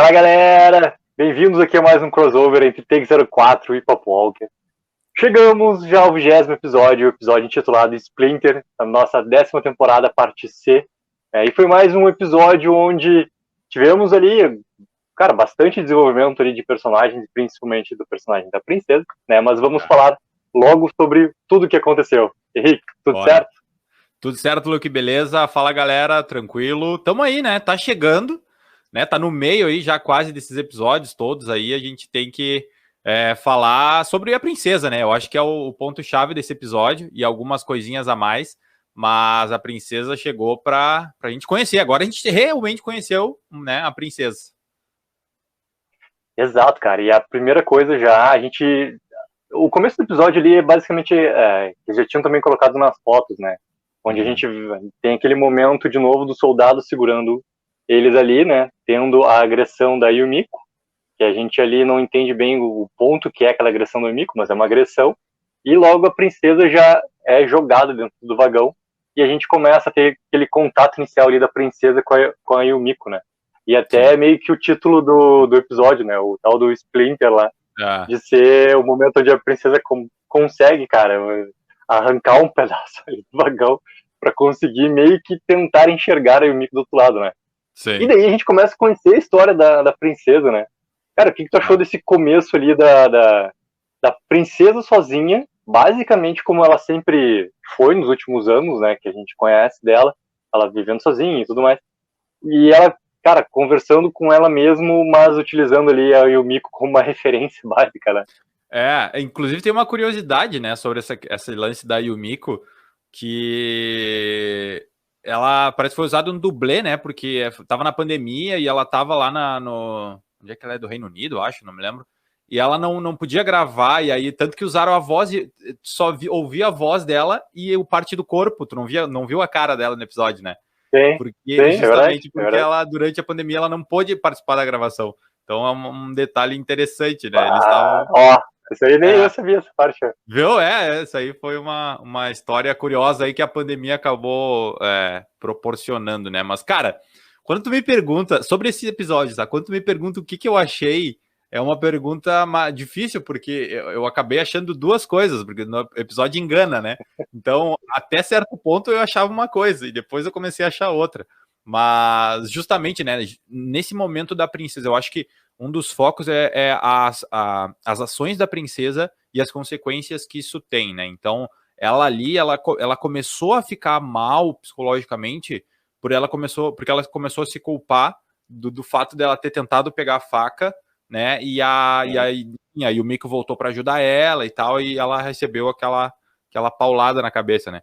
Fala, galera! Bem-vindos aqui a mais um crossover entre Take-04 e Papo Walker. Chegamos já ao 20º episódio, o episódio intitulado Splinter, a nossa 10ª temporada, parte C. E foi mais um episódio onde tivemos ali, cara, bastante desenvolvimento ali de personagens, principalmente do personagem da princesa, né? Mas vamos falar logo sobre tudo o que aconteceu. Henrique, tudo certo? Tudo certo, Luke, beleza? Fala, galera, tranquilo? Tamo aí, né? Tá chegando, né? Tá no meio aí já quase desses episódios todos aí, a gente tem que falar sobre a princesa, né? Eu acho que é o ponto-chave desse episódio e algumas coisinhas a mais, mas a princesa chegou pra gente conhecer. Agora a gente realmente conheceu, né, a princesa. Exato, cara. E a primeira coisa já, o começo do episódio ali é basicamente, eles já tinham também colocado nas fotos, né? Onde a gente tem aquele momento de novo do soldado segurando eles ali, né? Tendo a agressão da Yumiko, que a gente ali não entende bem o ponto que é aquela agressão da Yumiko, mas é uma agressão. E logo a princesa já é jogada dentro do vagão e a gente começa a ter aquele contato inicial ali da princesa com a Yumiko, né? E até meio que o título do episódio, né? O tal do Splinter lá, de ser o momento onde a princesa consegue, cara, arrancar um pedaço ali do vagão para conseguir meio que tentar enxergar a Yumiko do outro lado, né? Sim. E daí a gente começa a conhecer a história da princesa, né? Cara, o que tu achou desse começo ali da princesa sozinha, basicamente como ela sempre foi nos últimos anos, né? Que a gente conhece dela, ela vivendo sozinha e tudo mais. E ela, cara, conversando com ela mesmo, mas utilizando ali a Yumiko como uma referência básica, né? Inclusive tem uma curiosidade, né, sobre esse lance da Yumiko, que ela parece que foi usada um dublê, né, porque tava na pandemia e ela tava lá onde é que ela é, do Reino Unido, acho, não me lembro, e ela não podia gravar, e aí tanto que usaram a voz, ouvia a voz dela e o parte do corpo, tu não viu a cara dela no episódio, né? Justamente porque ela, durante a pandemia, ela não pôde participar da gravação. Então é um detalhe interessante, né? Eles estavam... Isso aí nem eu sabia essa parte. Viu? Essa aí foi uma história curiosa aí que a pandemia acabou proporcionando, né? Mas, cara, quando tu me pergunta sobre esse episódio, tá? Quando tu me pergunta o que eu achei, é uma pergunta difícil, porque eu acabei achando duas coisas, porque no episódio engana, né? Então, até certo ponto eu achava uma coisa, e depois eu comecei a achar outra. Mas, justamente, né, nesse momento da princesa, eu acho que um dos focos é as ações da princesa e as consequências que isso tem, né? Então, ela começou a ficar mal psicologicamente porque ela começou a se culpar do fato dela ter tentado pegar a faca, né? E a Yumiko voltou para ajudar ela e tal, e ela recebeu aquela paulada na cabeça, né?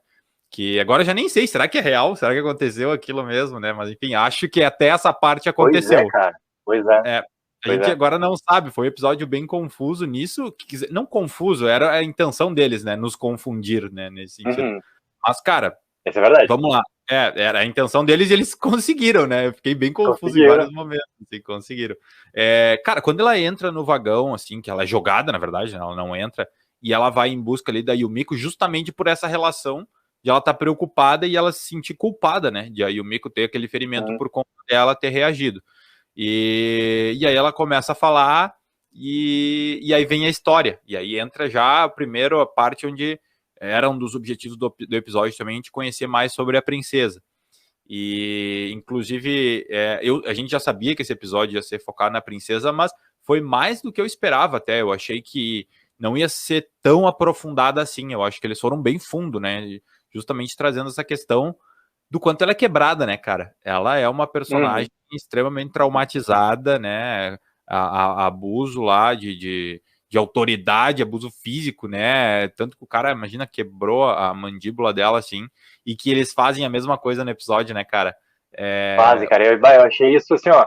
Que agora eu já nem sei, será que é real? Será que aconteceu aquilo mesmo, né? Mas enfim, acho que até essa parte aconteceu. Pois é, cara. Pois é. A gente agora não sabe, foi um episódio bem confuso nisso, não confuso, era a intenção deles, né, nos confundir, né, nesse sentido. Mas, cara, isso é verdade. Vamos lá, era a intenção deles e eles conseguiram, né, eu fiquei bem confuso em vários momentos, assim, conseguiram. Cara, quando ela entra no vagão, assim, que ela é jogada, na verdade, né, ela não entra, e ela vai em busca ali da Yumiko justamente por essa relação de ela estar preocupada e ela se sentir culpada, né, de a Yumiko ter aquele ferimento por conta dela ter reagido. E aí ela começa a falar e aí vem a história. E aí entra já a primeira parte onde era um dos objetivos do episódio também, a gente conhecer mais sobre a princesa. E, inclusive, a gente já sabia que esse episódio ia ser focado na princesa, mas foi mais do que eu esperava até. Eu achei que não ia ser tão aprofundada assim. Eu acho que eles foram bem fundo, né? Justamente trazendo essa questão do quanto ela é quebrada, né, cara? Ela é uma personagem extremamente traumatizada, né? A abuso lá de autoridade, abuso físico, né? Tanto que o cara, imagina, quebrou a mandíbula dela, assim, e que eles fazem a mesma coisa no episódio, né, cara? Fazem, cara. Eu achei isso, assim, ó,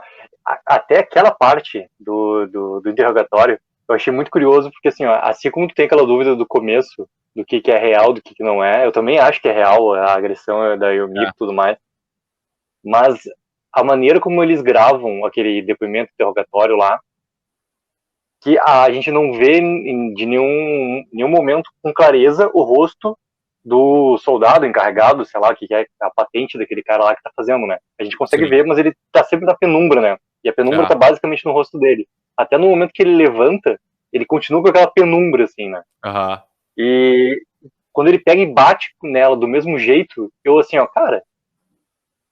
até aquela parte do interrogatório, eu achei muito curioso, porque, assim, ó, assim como tu tem aquela dúvida do começo, do que é real, do que não é, eu também acho que é real a agressão da Yumiko e tudo mais, mas a maneira como eles gravam aquele depoimento interrogatório lá, que a gente não vê de nenhum momento com clareza o rosto do soldado encarregado, sei lá, que é a patente daquele cara lá que tá fazendo, né? A gente consegue ver, mas ele tá sempre na penumbra, né? E a penumbra tá basicamente no rosto dele. Até no momento que ele levanta, ele continua com aquela penumbra, assim, né? E quando ele pega e bate nela do mesmo jeito, eu assim, ó, cara,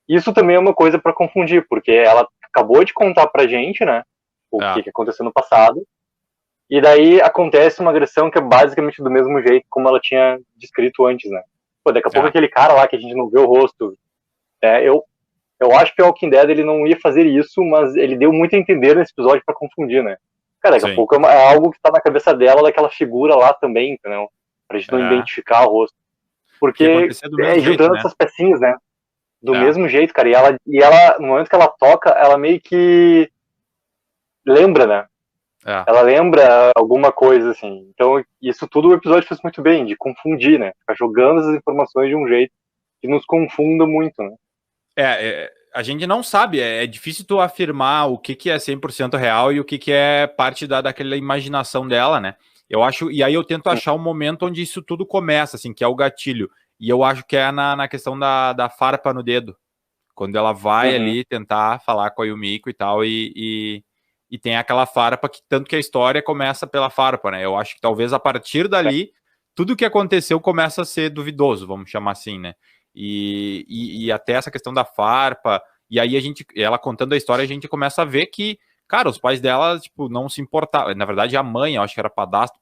isso também é uma coisa pra confundir, porque ela acabou de contar pra gente, né, o que aconteceu no passado, e daí acontece uma agressão que é basicamente do mesmo jeito como ela tinha descrito antes, né? Pô, daqui a pouco aquele cara lá que a gente não vê o rosto, eu acho que o Walking Dead ele não ia fazer isso, mas ele deu muito a entender nesse episódio pra confundir, né? Cara, daqui a pouco é algo que tá na cabeça dela, daquela figura lá também, entendeu? Pra gente não identificar o rosto. Porque juntando essas pecinhas, né? Do mesmo jeito, cara. E ela, no momento que ela toca, ela meio que lembra, né? Ela lembra alguma coisa, assim. Então, isso tudo o episódio fez muito bem, de confundir, né? Ficar jogando as informações de um jeito que nos confunda muito, né? A gente não sabe, é difícil tu afirmar o que é 100% real e o que é parte daquela imaginação dela, né? Eu acho, e aí eu tento achar um momento onde isso tudo começa, assim, que é o gatilho. E eu acho que é na questão da farpa no dedo. Quando ela vai ali tentar falar com a Yumiko e tal, e tem aquela farpa, que tanto que a história começa pela farpa, né? Eu acho que talvez a partir dali, tudo que aconteceu começa a ser duvidoso, vamos chamar assim, né? E até essa questão da farpa, e aí ela contando a história, a gente começa a ver que, cara, os pais dela, tipo, não se importavam. Na verdade, a mãe, eu acho que era padrasto,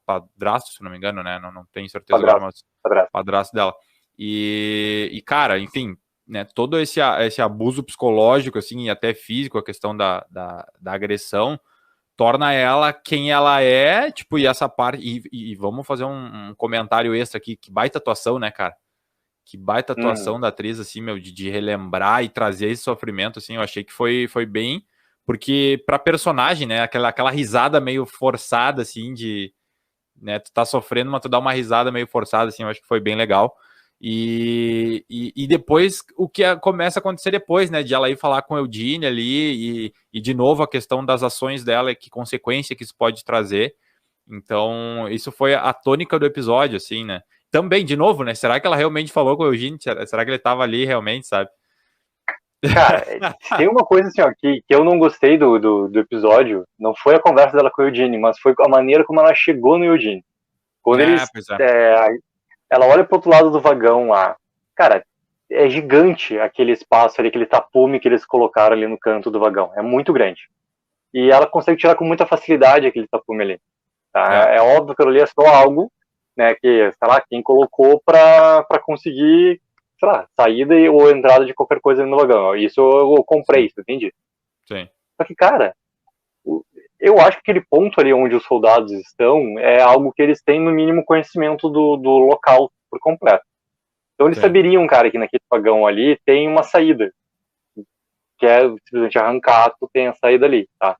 se não me engano, né? Não tenho certeza agora, mas padrasto dela. E, cara, enfim, né, todo esse abuso psicológico, assim, e até físico, a questão da agressão, torna ela quem ela é, tipo, e essa parte, e vamos fazer um comentário extra aqui, que baita atuação, né, cara? Que baita atuação da atriz, assim, meu, de relembrar e trazer esse sofrimento, assim, eu achei que foi bem, porque pra personagem, né, aquela risada meio forçada, assim, né, tu tá sofrendo, mas tu dá uma risada meio forçada, assim, eu acho que foi bem legal. E depois, o que começa a acontecer depois, né, de ela ir falar com o Eugene ali, e de novo a questão das ações dela, que consequência que isso pode trazer. Então, isso foi a tônica do episódio, assim, né. Também, de novo, né, será que ela realmente falou com o Eugene? Será que ele tava ali realmente, sabe? Cara, tem uma coisa assim, ó, que eu não gostei do episódio, não foi a conversa dela com o Eugene, mas foi a maneira como ela chegou no Eugene. Quando ela olha pro outro lado do vagão lá, cara, é gigante aquele espaço ali, aquele tapume que eles colocaram ali no canto do vagão, é muito grande. E ela consegue tirar com muita facilidade aquele tapume ali. Tá? É óbvio que ali é só algo, né, que, sei lá, quem colocou pra conseguir, sei lá, saída ou entrada de qualquer coisa no vagão. Isso eu comprei, você entende? Sim. Só que, cara, eu acho que aquele ponto ali onde os soldados estão é algo que eles têm no mínimo conhecimento do local por completo. Então eles saberiam, cara, que naquele vagão ali tem uma saída, que é simplesmente arrancar, tu tem a saída ali, tá?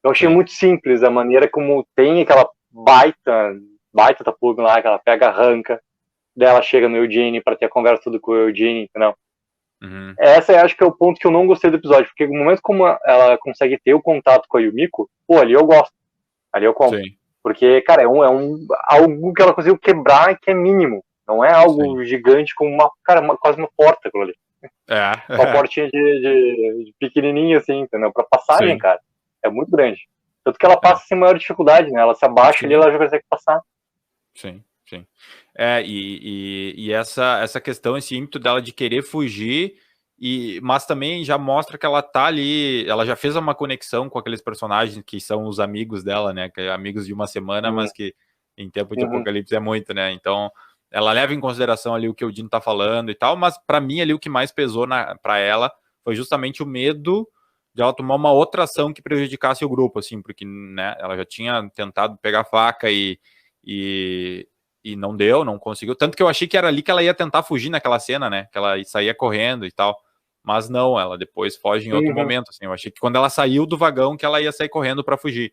Eu achei muito simples a maneira como tem aquela baita tapume lá, que ela pega, arranca, daí ela chega no Eugene pra ter a conversa tudo com o Eugene, entendeu? Essa eu acho que é o ponto que eu não gostei do episódio, porque no momento como ela consegue ter o contato com a Yumiko, pô, ali eu gosto, ali eu compro. Porque, cara, é algo que ela conseguiu quebrar que é mínimo, não é algo gigante como quase uma porta aquilo ali. Uma portinha de pequenininha assim, entendeu? Pra passagem, cara, é muito grande. Tanto que ela passa sem maior dificuldade, né? Ela se abaixa ali e ela já consegue passar. Sim. E essa questão, esse ímpeto dela de querer fugir, mas também já mostra que ela tá ali, ela já fez uma conexão com aqueles personagens que são os amigos dela, né? Que é amigos de uma semana, mas que em tempo de apocalipse é muito, né? Então, ela leva em consideração ali o que o Dino tá falando e tal, mas para mim ali o que mais pesou para ela foi justamente o medo de ela tomar uma outra ação que prejudicasse o grupo, assim, porque, né, ela já tinha tentado pegar a faca e não deu, não conseguiu. Tanto que eu achei que era ali que ela ia tentar fugir naquela cena, né? Que ela saía correndo e tal. Mas não, ela depois foge em outro momento, assim. Eu achei que quando ela saiu do vagão que ela ia sair correndo para fugir.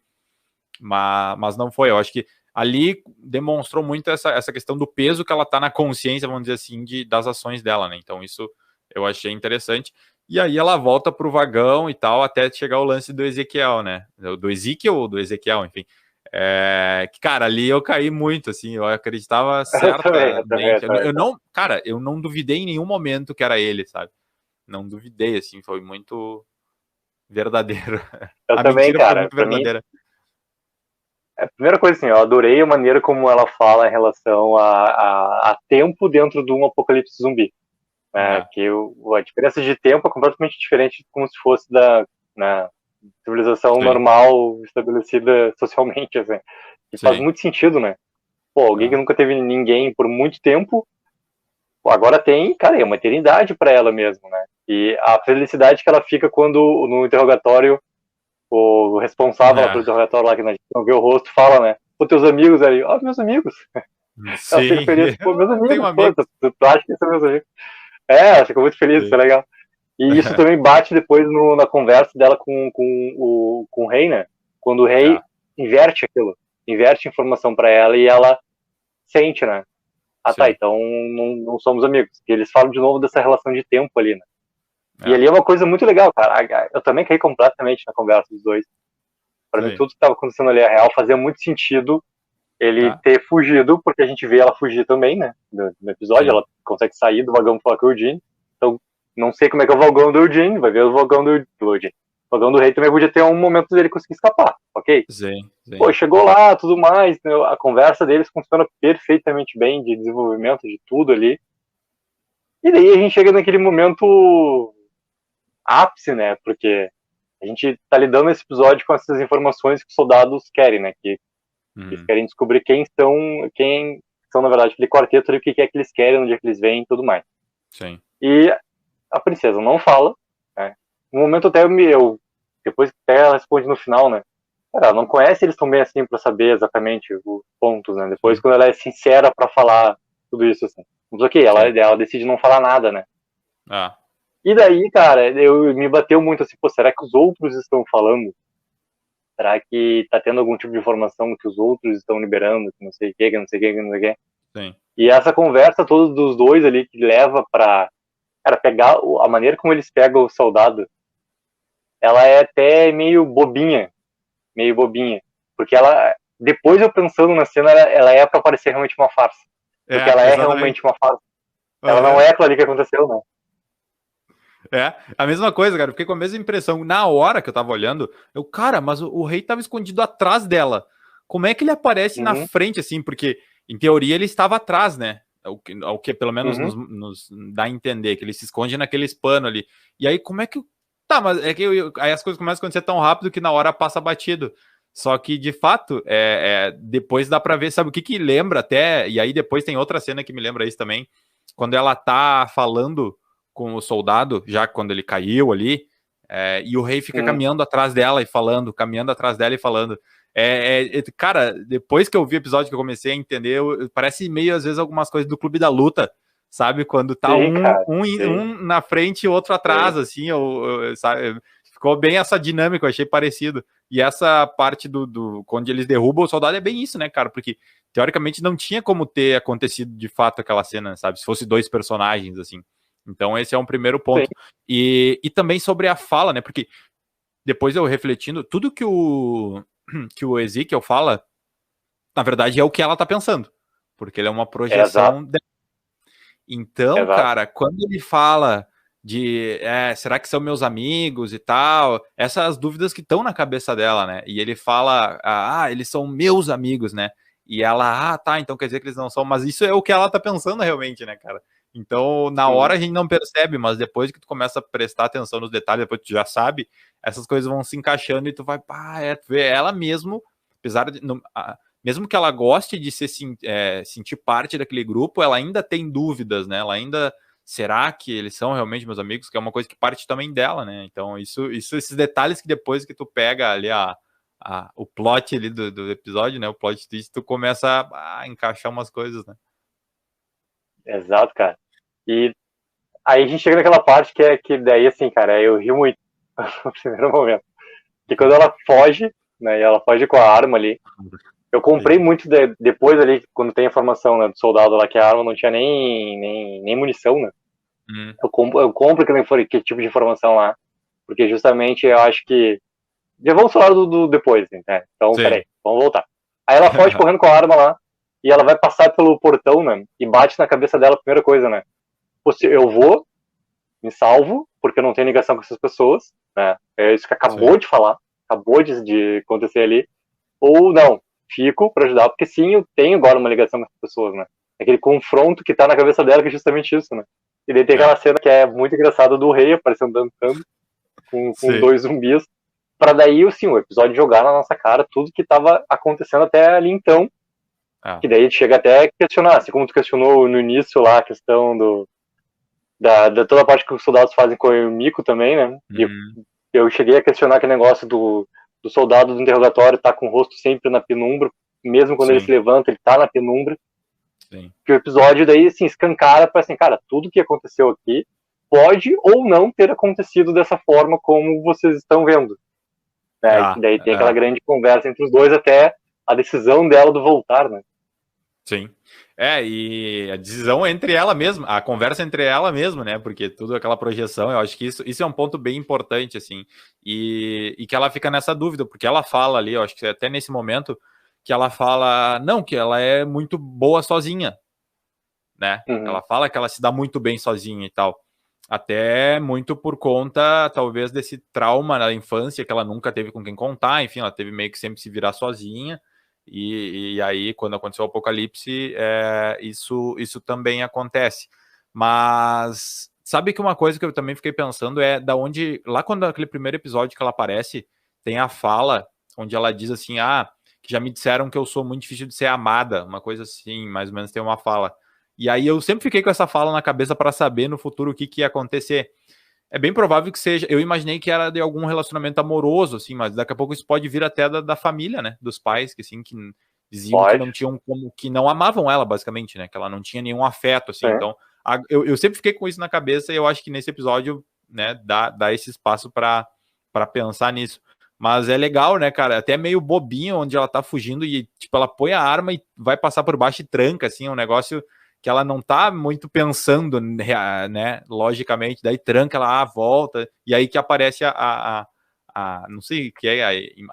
Mas não foi. Eu acho que ali demonstrou muito essa questão do peso que ela tá na consciência, vamos dizer assim, das ações dela, né? Então isso eu achei interessante. E aí ela volta pro vagão e tal, até chegar o lance do Ezequiel, né? Do Ezequiel ou do Ezequiel, enfim. Cara, ali eu caí muito, assim, eu acreditava certamente. Eu não duvidei em nenhum momento que era ele, sabe? Não duvidei, assim, foi muito verdadeiro. Eu A também, mentira foi cara. muito Pra mim, verdadeira. a primeira coisa assim, eu adorei a maneira como ela fala em relação a tempo dentro de um apocalipse zumbi. Né? É, Que a diferença de tempo é completamente diferente de como se fosse na civilização sim, normal estabelecida socialmente, assim. E faz sim. muito sentido, né? Pô, alguém que É, nunca teve ninguém por muito tempo, pô, agora tem, cara, é uma eternidade pra ela mesmo, né? E a felicidade que ela fica quando no interrogatório o responsável lá é. pelo interrogatório lá que a gente não vê o rosto fala, né? Pô, teus amigos aí, ó, meus amigos. Ela fica Sim, feliz, pô, meus eu tenho amigos, pô, amigos. tu acha que são meus amigos? É, ela fica muito feliz, isso é Sim. legal. E isso também bate depois na conversa dela com o rei, né? Quando o É, rei inverte aquilo, inverte a informação pra ela e ela sente, né? Ah, tá, sim. então não somos amigos. E eles falam de novo dessa relação de tempo ali, né? E É, ali é uma coisa muito legal, cara. Eu também caí completamente na conversa dos dois. Pra mim, sim. tudo que tava acontecendo ali é real, fazia muito sentido ele É, ter fugido, porque a gente vê ela fugir também, né? No episódio, sim. ela consegue sair do vagão e falar com o Eugene. Então, não sei como é que é o vagão do Eugene, vai ver o vagão do Eugene. O vagão do rei também podia ter um momento dele conseguir escapar, ok? Sim, Pô, sim. chegou lá, tudo mais, né? A conversa deles funciona perfeitamente bem, de desenvolvimento de tudo ali. E daí a gente chega naquele momento ápice, né? Porque a gente tá lidando nesse episódio com essas informações que os soldados querem, né? Que eles Uhum, querem descobrir quem são, na verdade, aquele quarteto e o que é que eles querem, onde é que eles vêm e tudo mais. sim. E a princesa não fala, né? No momento até depois até ela responde no final, né? Cara, ela não conhece eles tão bem assim pra saber exatamente os pontos, né? Depois Sim. quando ela é sincera pra falar tudo isso, assim. Mas ok, Sim. ela decide não falar nada, né? Ah, E daí, cara, me bateu muito assim, pô, será que os outros estão falando? Será que tá tendo algum tipo de informação que os outros estão liberando, que não sei o que não sei o que não sei o que? sim. E essa conversa toda dos dois ali que leva pra, cara, pegar a maneira como eles pegam o soldado, ela é até meio bobinha, porque ela, depois eu pensando na cena, ela é pra parecer realmente uma farsa, porque É, ela é exatamente. realmente uma farsa, ela não Aham. é aquilo ali que aconteceu, né? É, a mesma coisa, cara. Eu fiquei com a mesma impressão. Na hora que eu tava olhando, cara, mas o rei tava escondido atrás dela. Como é que ele aparece na Uhum, frente, assim? Porque, em teoria, ele estava atrás, né? O que pelo menos uhum, nos dá a entender, que ele se esconde naqueles panos ali. E aí, como é que. Tá, mas é que aí as coisas começam a acontecer tão rápido que na hora passa batido. Só que, de fato, depois dá pra ver, sabe o que lembra até. E aí depois tem outra cena que me lembra isso também. Quando ela tá falando com o soldado, já quando ele caiu ali, e o rei fica uhum. caminhando atrás dela e falando, caminhando atrás dela e falando. Cara, depois que eu vi o episódio que eu comecei a entender, parece meio, às vezes, algumas coisas do Clube da Luta, sabe? Quando tá Sim, cara, sim, um na frente e outro sim. atrás, assim, sabe? Ficou bem essa dinâmica, eu achei parecido. E essa parte quando eles derrubam o soldado é bem isso, né, cara? Porque, teoricamente, não tinha como ter acontecido de fato aquela cena, sabe? Se fosse dois personagens, assim. Então, esse é um primeiro Sim. ponto. E também sobre a fala, né? Porque depois eu refletindo, tudo que o Ezekiel fala, na verdade, é o que ela tá pensando. Porque ele é uma Exato, projeção dela. Então, exato. cara, quando ele fala de será que são meus amigos e tal, essas dúvidas que estão na cabeça dela, né? E ele fala, eles são meus amigos, né? E ela, tá, então quer dizer que eles não são, mas isso é o que ela tá pensando realmente, né, cara? Então, na hora Uhum. a gente não percebe, mas depois que tu começa a prestar atenção nos detalhes, depois tu já sabe, essas coisas vão se encaixando e tu vai, tu vê ela mesmo, apesar de, mesmo que ela goste de sentir parte daquele grupo, ela ainda tem dúvidas, né? Ela ainda, será que eles são realmente meus amigos? Que é uma coisa que parte também dela, né? Então, esses detalhes que depois que tu pega ali o plot ali do episódio, né? O plot twist, tu começa a encaixar umas coisas, né? Exato, cara. E aí a gente chega naquela parte que daí, assim, cara, eu ri muito no primeiro momento. Que quando ela foge, né, e ela foge com a arma ali, eu comprei Sim. muito depois ali, quando tem a informação, né, do soldado lá que a arma não tinha nem munição, né? Hum, Eu compro que tipo de informação lá, porque justamente eu acho que. Já vamos falar do depois, né? Então, sim. peraí, vamos voltar. Aí ela foge correndo com a arma lá, e ela vai passar pelo portão, né? E bate na cabeça dela a primeira coisa, né? Eu vou, me salvo, porque eu não tenho ligação com essas pessoas, né? É isso que acabou de falar, acabou de acontecer ali, ou não, fico para ajudar, porque sim, eu tenho agora uma ligação com as pessoas, né? Aquele confronto que tá na cabeça dela, que é justamente isso, né? E daí tem aquela cena que é muito engraçada do rei aparecendo dançando com dois zumbis, pra daí, assim, o episódio jogar na nossa cara tudo que tava acontecendo até ali então, que daí chega até a questionar, assim como tu questionou no início lá a questão da toda a parte que os soldados fazem com o Miko também, né? E eu cheguei a questionar aquele negócio do soldado do interrogatório tá com o rosto sempre na penumbra, mesmo quando ele se levanta, ele tá na penumbra. Sim. Que o episódio daí, assim, escancara pra, assim, cara, tudo que aconteceu aqui pode ou não ter acontecido dessa forma como vocês estão vendo. Né? E daí tem aquela grande conversa entre os dois até a decisão dela do voltar, né? Sim. E a decisão entre ela mesma, a conversa entre ela mesma, né? Porque tudo aquela projeção, eu acho que isso é um ponto bem importante, assim. E que ela fica nessa dúvida, porque ela fala ali, eu acho que até nesse momento, que ela fala, não, que ela é muito boa sozinha, né? Ela fala que ela se dá muito bem sozinha e tal. Até muito por conta, talvez, desse trauma na infância, que ela nunca teve com quem contar, enfim, ela teve meio que sempre se virar sozinha. E aí, quando aconteceu o apocalipse, isso também acontece. Mas sabe que uma coisa que eu também fiquei pensando é da onde, lá quando aquele primeiro episódio que ela aparece, tem a fala onde ela diz assim, que já me disseram que eu sou muito difícil de ser amada, uma coisa assim, mais ou menos tem uma fala. E aí eu sempre fiquei com essa fala na cabeça para saber no futuro o que ia acontecer. É bem provável que seja. Eu imaginei que era de algum relacionamento amoroso, assim, mas daqui a pouco isso pode vir até da família, né? Dos pais, que assim, que diziam que não tinham como, que não amavam ela, basicamente, né? Que ela não tinha nenhum afeto, assim. Então, eu sempre fiquei com isso na cabeça e eu acho que nesse episódio, né, dá esse espaço para pensar nisso. Mas é legal, né, cara? Até meio bobinho onde ela tá fugindo e, tipo, ela põe a arma e vai passar por baixo e tranca, assim, é um negócio que ela não tá muito pensando, né, logicamente, daí tranca ela, volta, e aí que aparece não sei o que é,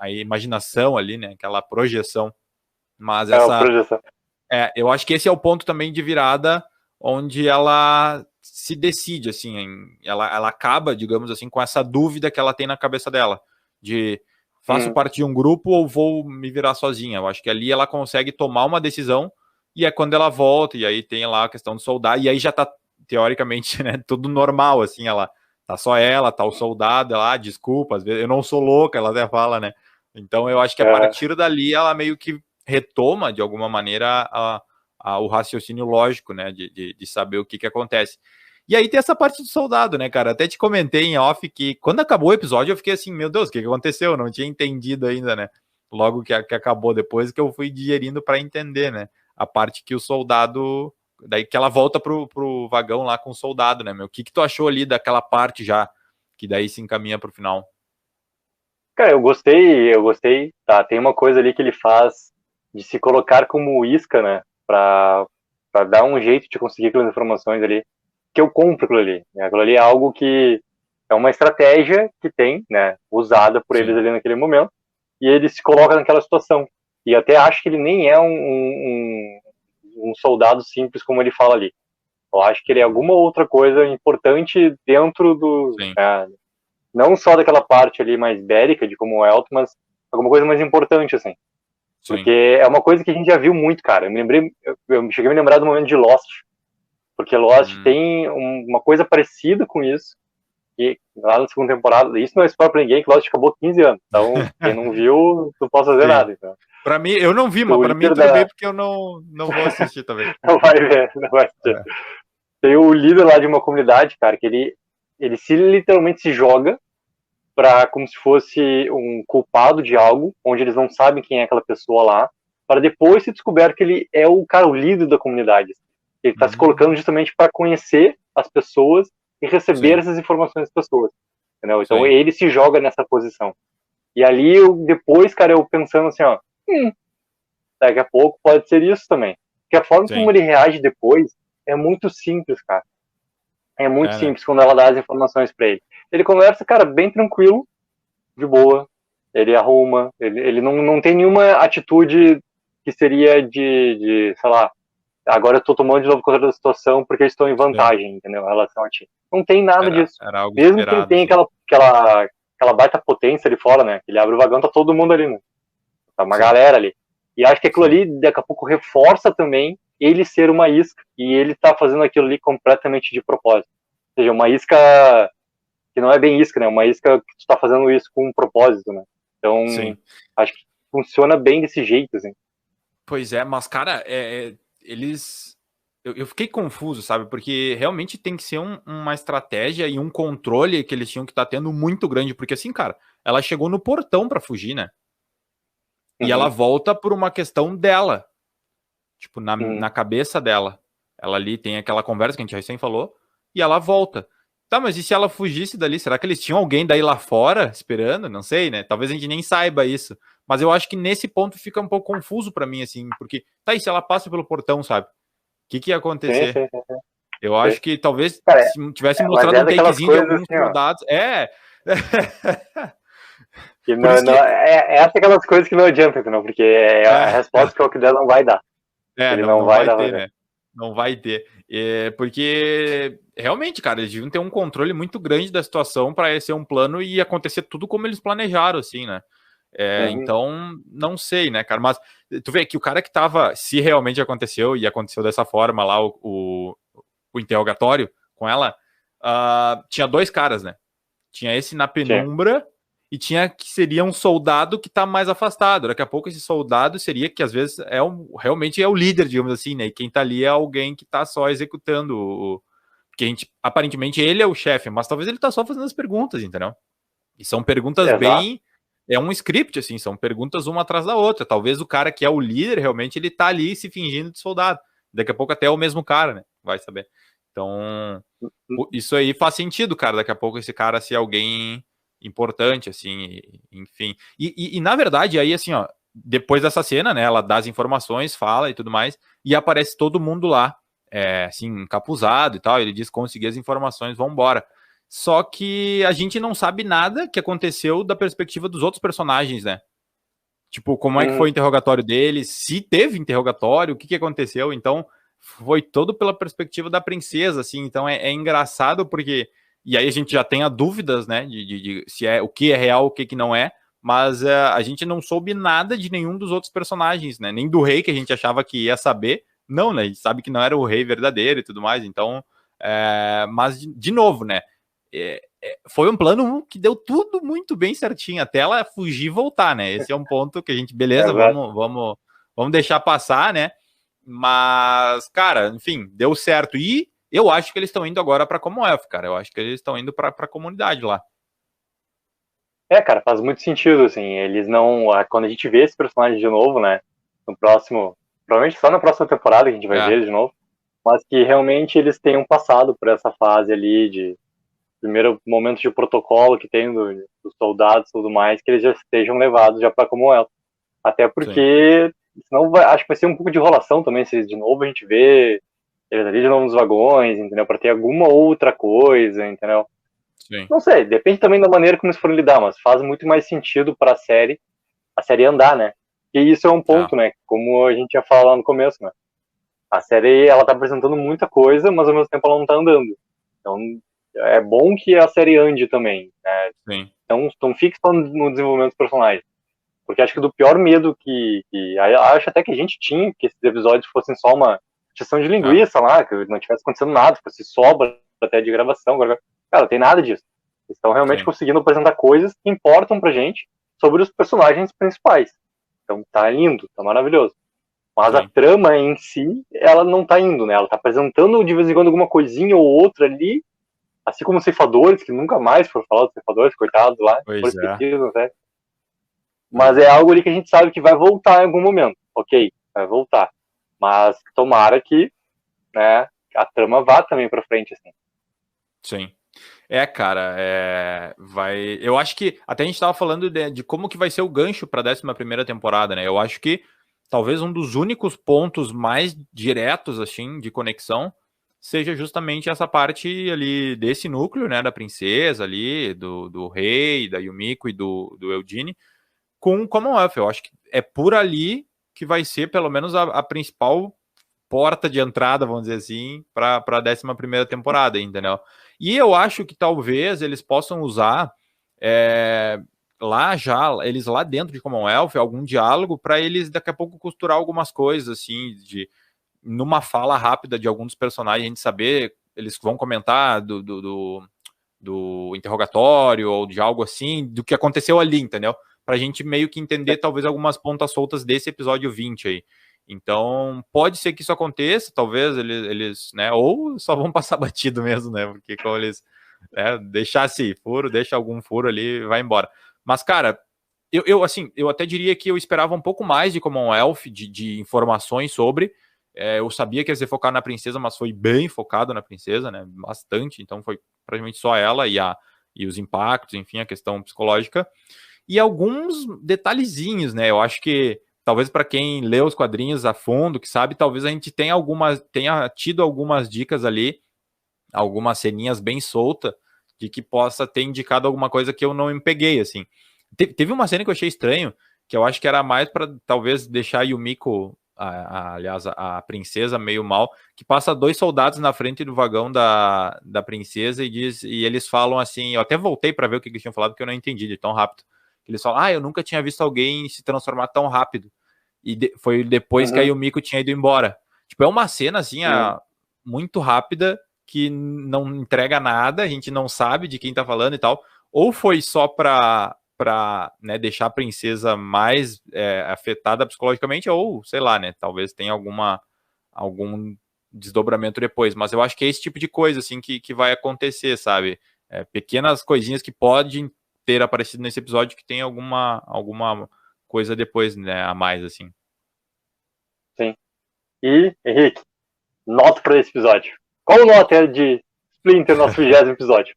a imaginação ali, né, aquela projeção, mas eu acho que esse é o ponto também de virada, onde ela se decide, assim, ela acaba, digamos assim, com essa dúvida que ela tem na cabeça dela, de faço parte de um grupo ou vou me virar sozinha. Eu acho que ali ela consegue tomar uma decisão, e é quando ela volta, e aí tem lá a questão do soldado, e aí já tá, teoricamente, né, tudo normal, assim, ela tá só ela, tá o soldado, ela, desculpa, às vezes eu não sou louca, ela até fala, né, então eu acho que a partir dali ela meio que retoma, de alguma maneira, o raciocínio lógico, né, de saber o que acontece. E aí tem essa parte do soldado, né, cara, até te comentei em off que quando acabou o episódio eu fiquei assim, meu Deus, o que aconteceu? Eu não tinha entendido ainda, né, logo que acabou, depois que eu fui digerindo para entender, né, a parte que o soldado, daí que ela volta pro vagão lá com o soldado, né, meu? O que tu achou ali daquela parte já, que daí se encaminha pro final? Cara, eu gostei, tá, tem uma coisa ali que ele faz de se colocar como isca, né, pra dar um jeito de conseguir aquelas informações ali, que eu compro aquilo ali, né? Aquilo ali é algo que é uma estratégia que tem, né, usada por eles ali naquele momento, e ele se coloca naquela situação, e até acho que ele nem é um soldado simples como ele fala ali. Eu acho que ele é alguma outra coisa importante dentro do, não só daquela parte ali mais bélica de como o Elton, mas alguma coisa mais importante, assim. Porque é uma coisa que a gente já viu muito, cara. Eu cheguei a me lembrar do momento de Lost, porque Lost tem uma coisa parecida com isso, e lá na segunda temporada, isso não é spoiler pra ninguém, que Lost acabou 15 anos, então quem não viu, não posso fazer nada. Então. Pra mim, eu não vi, mas pra mim tudo bem, porque eu não vou assistir também. Não vai ver, não vai assistir. Tem o líder lá de uma comunidade, cara, que ele literalmente se joga para como se fosse um culpado de algo, onde eles não sabem quem é aquela pessoa lá, para depois se descobrir que ele é o líder da comunidade. Ele está se colocando justamente para conhecer as pessoas e receber essas informações das pessoas, entendeu? Então ele se joga nessa posição. E ali depois, cara, eu pensando assim, ó, daqui a pouco pode ser isso também. Porque a forma como ele reage depois é muito simples, cara. É muito simples quando ela dá as informações para ele. Ele conversa, cara, bem tranquilo, de boa. Ele arruma, ele não tem nenhuma atitude que seria de sei lá, agora eu tô tomando de novo conta da situação porque estou em vantagem, entendeu? Em relação a ti. Não tem nada disso. Era algo Mesmo esperado, que ele tenha aquela baita potência ali fora, né? Ele abre o vagão, tá todo mundo ali, né? Tá uma Sim. galera ali. E acho que aquilo ali, daqui a pouco, reforça também ele ser uma isca. E ele tá fazendo aquilo ali completamente de propósito. Ou seja, uma isca que não é bem isca, né? Uma isca que tu tá fazendo isso com um propósito, né? Então, Sim. acho que funciona bem desse jeito, assim. Pois é, mas, cara, eles... Eu fiquei confuso, sabe? Porque realmente tem que ser uma estratégia e um controle que eles tinham que estar tendo muito grande. Porque, assim, cara, ela chegou no portão pra fugir, né? E ela volta por uma questão dela. Tipo, na cabeça dela. Ela ali tem aquela conversa que a gente recém falou. E ela volta. Tá, mas e se ela fugisse dali? Será que eles tinham alguém daí lá fora esperando? Não sei, né? Talvez a gente nem saiba isso. Mas eu acho que nesse ponto fica um pouco confuso pra mim, assim. Porque, tá, e se ela passa pelo portão, sabe? O que ia acontecer? Sim. Eu acho que talvez Cara, se tivesse mas mostrado um takezinho de alguns assim, soldados. Que Por isso que... essa é aquelas coisas que não adianta, entendeu? Porque a resposta que o que der não vai dar. Ele não vai vai dar ter, pra ver. né? Não vai ter. Porque, realmente, cara, eles deviam ter um controle muito grande da situação para ser um plano e acontecer tudo como eles planejaram, assim, né? Então, não sei, né, cara? Mas tu vê que o cara que tava, se realmente aconteceu e aconteceu dessa forma lá, o interrogatório com ela, tinha dois caras, né? Tinha esse na penumbra e tinha que seria um soldado que tá mais afastado. Daqui a pouco esse soldado seria que às vezes realmente é o líder, digamos assim, né? E quem tá ali é alguém que tá só executando porque aparentemente ele é o chefe, mas talvez ele tá só fazendo as perguntas, entendeu? E são perguntas bem... É um script, assim, são perguntas uma atrás da outra. Talvez o cara que é o líder, realmente, ele tá ali se fingindo de soldado. Daqui a pouco até é o mesmo cara, né? Vai saber. Então, isso aí faz sentido, cara. Daqui a pouco esse cara ser alguém importante, assim, enfim. E na verdade, aí, assim, ó, depois dessa cena, né, ela dá as informações, fala e tudo mais, e aparece todo mundo lá, assim, encapuzado e tal. Ele diz: consegui as informações, vambora. Só que a gente não sabe nada que aconteceu da perspectiva dos outros personagens, né? Tipo, como é que foi o interrogatório deles, se teve interrogatório, o que aconteceu. Então, foi todo pela perspectiva da princesa, assim. Então, é engraçado porque... E aí a gente já tem a dúvidas, né, de se o que é real, o que não é. Mas a gente não soube nada de nenhum dos outros personagens, né? Nem do rei, que a gente achava que ia saber. Não, né? A gente sabe que não era o rei verdadeiro e tudo mais. Então, mas, de novo, né? Foi um plano que deu tudo muito bem certinho, até ela fugir e voltar, né? Esse é um ponto que a gente, beleza, vamos deixar passar, né? Mas, cara, enfim, deu certo. E eu acho que eles estão indo agora pra Commonwealth, cara. Eu acho que eles estão indo pra comunidade lá. Cara, faz muito sentido, assim. Eles não... Quando a gente vê esse personagem de novo, né? No próximo... Provavelmente só na próxima temporada que a gente vai ver ele de novo. Mas que realmente eles tenham passado por essa fase ali de primeiro momento de protocolo que tem dos soldados e tudo mais, que eles já estejam levados já para Commonwealth. Até porque senão acho que vai ser um pouco de enrolação também, se de novo a gente vê eles ali de novo nos vagões, entendeu? Para ter alguma outra coisa, entendeu? Sim. Não sei, depende também da maneira como eles forem lidar, mas faz muito mais sentido para a série andar, né? E isso é um ponto, né? Como a gente ia falar lá no começo, né? A série, ela tá apresentando muita coisa, mas ao mesmo tempo ela não tá andando. Então, é bom que a série ande também, né? Sim. Então fique só no desenvolvimento dos personagens. Porque acho que do pior medo que acho até que a gente tinha, que esses episódios fossem só uma questão de linguiça lá, que não tivesse acontecendo nada, fosse sobra até de gravação. Cara, não tem nada disso. Eles estão realmente conseguindo apresentar coisas que importam pra gente sobre os personagens principais. Então tá lindo, tá maravilhoso. Mas a trama em si, ela não tá indo, né? Ela tá apresentando de vez em quando alguma coisinha ou outra ali, assim como os ceifadores, que nunca mais foram falar dos ceifadores, coitados lá, foram esquecidos, né? Mas é algo ali que a gente sabe que vai voltar em algum momento. Ok, vai voltar. Mas tomara que, né, a trama vá também pra frente, assim. Sim. Cara, vai... Eu acho que até a gente tava falando de como que vai ser o gancho pra 11ª temporada, né? Eu acho que talvez um dos únicos pontos mais diretos, assim, de conexão seja justamente essa parte ali desse núcleo, né, da princesa ali, do rei, da Yumiko e do Eugene, com o Commonwealth. Eu acho que é por ali que vai ser, pelo menos, a principal porta de entrada, vamos dizer assim, para a 11ª temporada, entendeu? E eu acho que talvez eles possam usar eles lá dentro de Commonwealth, algum diálogo para eles daqui a pouco costurar algumas coisas, assim, numa fala rápida de algum dos personagens, a gente saber, eles vão comentar do interrogatório ou de algo assim, do que aconteceu ali, entendeu? Pra gente meio que entender talvez algumas pontas soltas desse episódio 20 aí. Então, pode ser que isso aconteça, talvez eles né, ou só vão passar batido mesmo, né, porque como eles deixar assim, deixa algum furo ali e vai embora. Mas, cara, eu até diria que eu esperava um pouco mais de Commonwealth, de informações sobre, eu sabia que ia ser focado na princesa, mas foi bem focado na princesa, né, bastante, então foi praticamente só ela e os impactos, enfim, a questão psicológica, e alguns detalhezinhos, né, eu acho que talvez para quem lê os quadrinhos a fundo, que sabe, talvez a gente tenha tido algumas dicas ali, algumas ceninhas bem soltas, de que possa ter indicado alguma coisa que eu não me peguei, assim. Teve uma cena que eu achei estranho, que eu acho que era mais para talvez deixar a Yumiko, aliás, a princesa meio mal, que passa 2 soldados na frente do vagão da princesa e eles falam assim, eu até voltei para ver o que eles tinham falado, porque eu não entendi de tão rápido. Eles falam, eu nunca tinha visto alguém se transformar tão rápido. E foi depois que a Yumiko tinha ido embora. Tipo, é uma cena, assim, muito rápida, que não entrega nada, a gente não sabe de quem tá falando e tal. Ou foi só pra né, deixar a princesa mais afetada psicologicamente, ou, sei lá, né, talvez tenha algum desdobramento depois. Mas eu acho que é esse tipo de coisa, assim, que vai acontecer, sabe? Pequenas coisinhas que podem ter aparecido nesse episódio que tem alguma coisa depois, né, a mais, assim. Sim. E, Henrique, nota para esse episódio. Qual nota é de Splinter, nosso 20º episódio?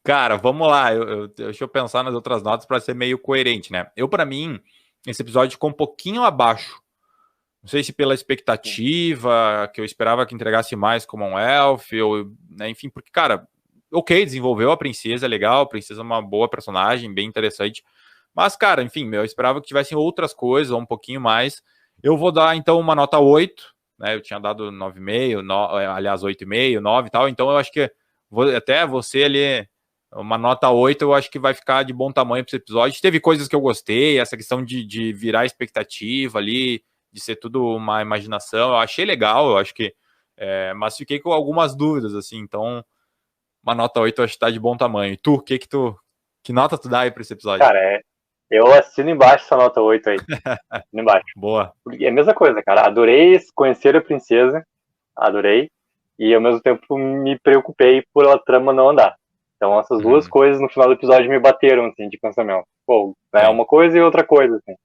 Cara, vamos lá. Deixa eu pensar nas outras notas para ser meio coerente, né? Para mim, esse episódio ficou um pouquinho abaixo. Não sei se pela expectativa, que eu esperava que entregasse mais Commonwealth, ou, né, enfim, porque, cara, ok, desenvolveu a princesa, legal, a princesa é uma boa personagem, bem interessante. Mas, cara, enfim, eu esperava que tivessem outras coisas, ou um pouquinho mais. Eu vou dar, então, uma nota 8, né? Eu tinha dado 9,5, aliás, 8,5, 9 e tal, então eu acho que até você ali, uma nota 8, eu acho que vai ficar de bom tamanho para esse episódio. Teve coisas que eu gostei, essa questão de virar expectativa ali, de ser tudo uma imaginação, eu achei legal, eu acho que, mas fiquei com algumas dúvidas, assim, então uma nota 8 eu acho que tá de bom tamanho. E tu, que nota tu dá aí para esse episódio? Cara, eu assino embaixo essa nota 8 aí. Assino embaixo. Boa. Porque é a mesma coisa, cara. Adorei conhecer a princesa. Adorei. E ao mesmo tempo me preocupei por a trama não andar. Então essas duas coisas no final do episódio me bateram, assim, de pensamento. Pô, né, uma coisa e outra coisa, assim.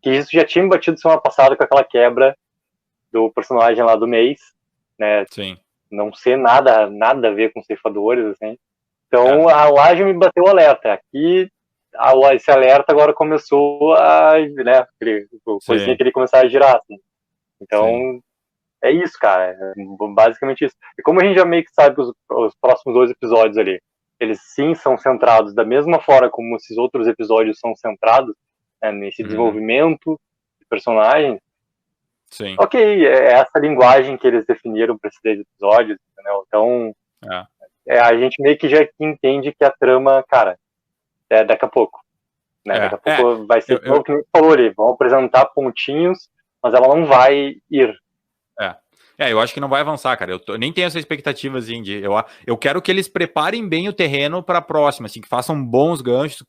Que isso já tinha me batido semana passada com aquela quebra do personagem lá do mês, né? Sim. Não ser nada a ver com ceifadores, assim. Então lá já me bateu o alerta. Aqui esse alerta agora começou a, né, coisinha que ele começar a girar, assim. Então, sim, é isso, cara. É basicamente isso. E como a gente já meio que sabe que os próximos 2 episódios ali, eles sim são centrados da mesma forma como esses outros episódios são centrados, né, nesse desenvolvimento de personagens. Sim. Ok, é essa linguagem que eles definiram para esses 10 episódios, entendeu? Então, a gente meio que já entende que a trama, cara, daqui a pouco. Né? Daqui a pouco vai ser o que você falou ali, vão apresentar pontinhos, mas ela não vai ir. Eu acho que não vai avançar, cara. Eu nem tenho essa expectativa, assim, eu quero que eles preparem bem o terreno para a próxima, assim, que façam bons ganchos,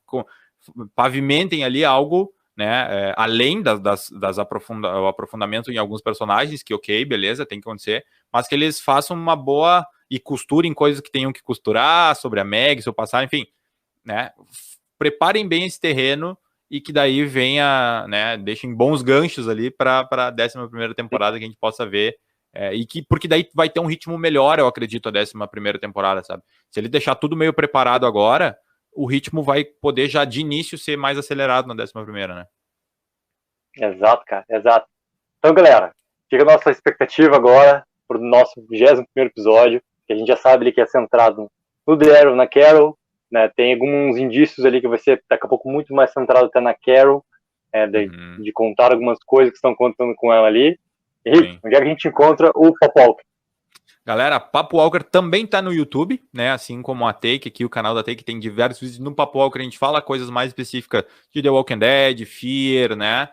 pavimentem ali algo, né, além o aprofundamento em alguns personagens, que ok, beleza, tem que acontecer, mas que eles façam uma boa e costurem coisas que tenham que costurar sobre a Meg, seu passar, enfim, né, preparem bem esse terreno e que daí venha, né, deixem bons ganchos ali para a 11ª temporada que a gente possa ver, porque daí vai ter um ritmo melhor, eu acredito, a 11ª temporada, sabe? Se ele deixar tudo meio preparado agora, o ritmo vai poder já de início ser mais acelerado na 11ª, né? Exato, cara, exato. Então, galera, fica a nossa expectativa agora pro nosso 21º episódio, que a gente já sabe ali que é centrado no Daryl, na Carol, né? Tem alguns indícios ali que vai ser daqui a pouco muito mais centrado até na Carol, de contar algumas coisas que estão contando com ela ali. Henrique, onde é que a gente encontra o Popolk? Galera, Papo Walker também tá no YouTube, né? Assim como a Take aqui, o canal da Take tem diversos vídeos. No Papo Walker a gente fala coisas mais específicas de The Walking Dead, Fear, né?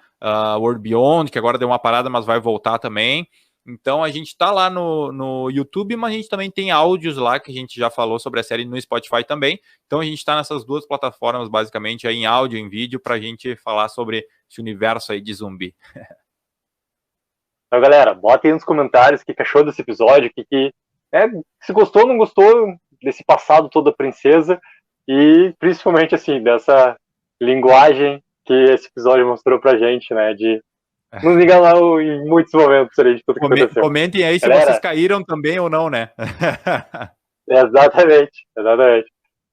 World Beyond, que agora deu uma parada, mas vai voltar também. Então a gente tá lá no YouTube, mas a gente também tem áudios lá que a gente já falou sobre a série no Spotify também. Então a gente tá nessas duas plataformas, basicamente, aí em áudio e em vídeo, pra gente falar sobre esse universo aí de zumbi. Então, galera, botem aí nos comentários o que achou desse episódio, se gostou ou não gostou desse passado todo da princesa, e principalmente, assim, dessa linguagem que esse episódio mostrou pra gente, né, de nos enganar em muitos momentos ali de tudo que aconteceu. Comentem aí se galera, vocês caíram também ou não, né? Exatamente.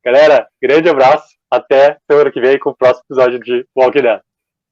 Galera, grande abraço, até semana que vem com o próximo episódio de Walking Dead.